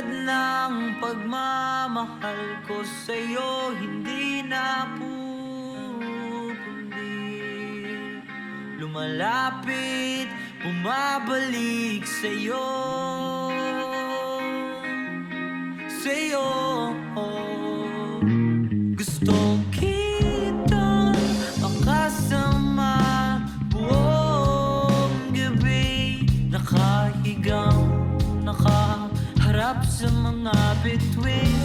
Tulad ng pagmamahal ko sa'yo, hindi na pupundi. Lumalapit, bumabalik sa'yo, sa'yo. Gusto kitang makasama buong gabi, nakahigang, nakaharap sa mga bituin.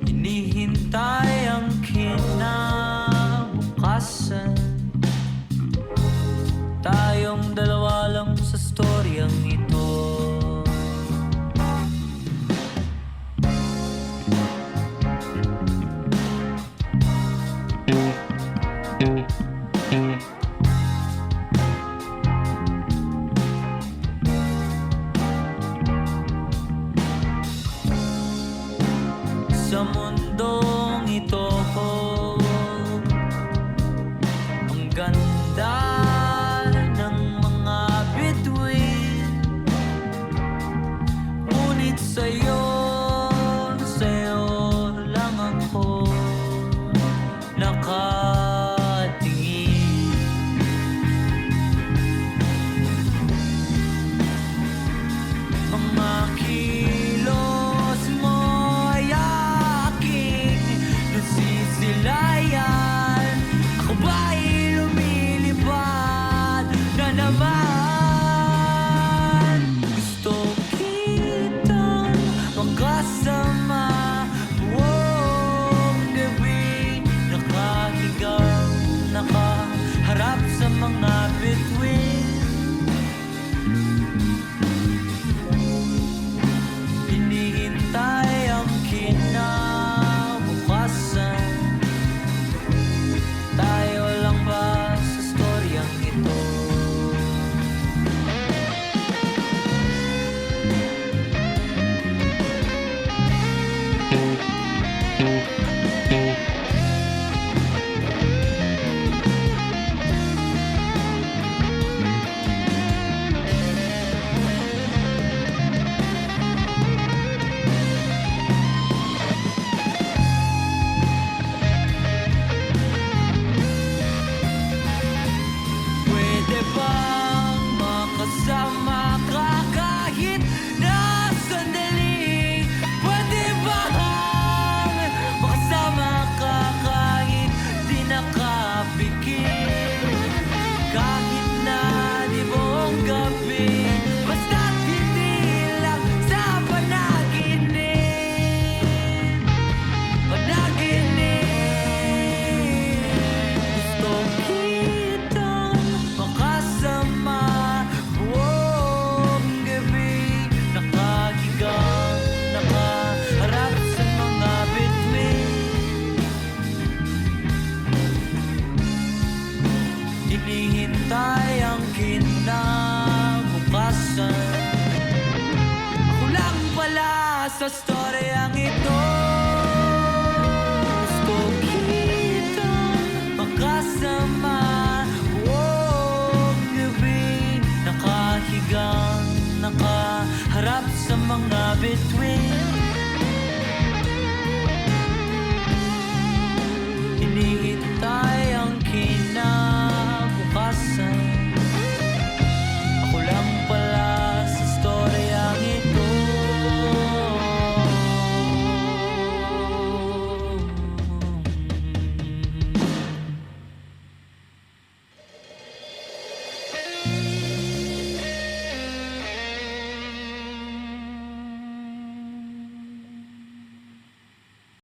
Hinihintay ang kinabukasan, tayong dalawa lang sa storyang ito. Sa mundong ito, ang ganda ng mga bituin, ngunit sa'yo lang ako nakatingin. Mga kilos mo ay aking nasisilayan, ako ba'y lumilipad na naman? Gusto kitang makasama buong gabi, nakahigang, nakaharap sa mga bituin. Hinihintay ang kinabukasan, tayo lang ba sa storyang ito? Pwede bang makasama ka kahit na sandali? Pwede bang makasama ka kahit di nakapikit? Kahit na di buong gabi, basta't hindi lang sa panaginip. Gusto kitang makasama buong gabi, nakahigang, nakaharap sa mga bituin. Hinihintay ang kinabukasan, ako lang pala sa storyang ito. Gusto kitang makasama buong gabi, nakahigang, nakaharap sa mga bituin.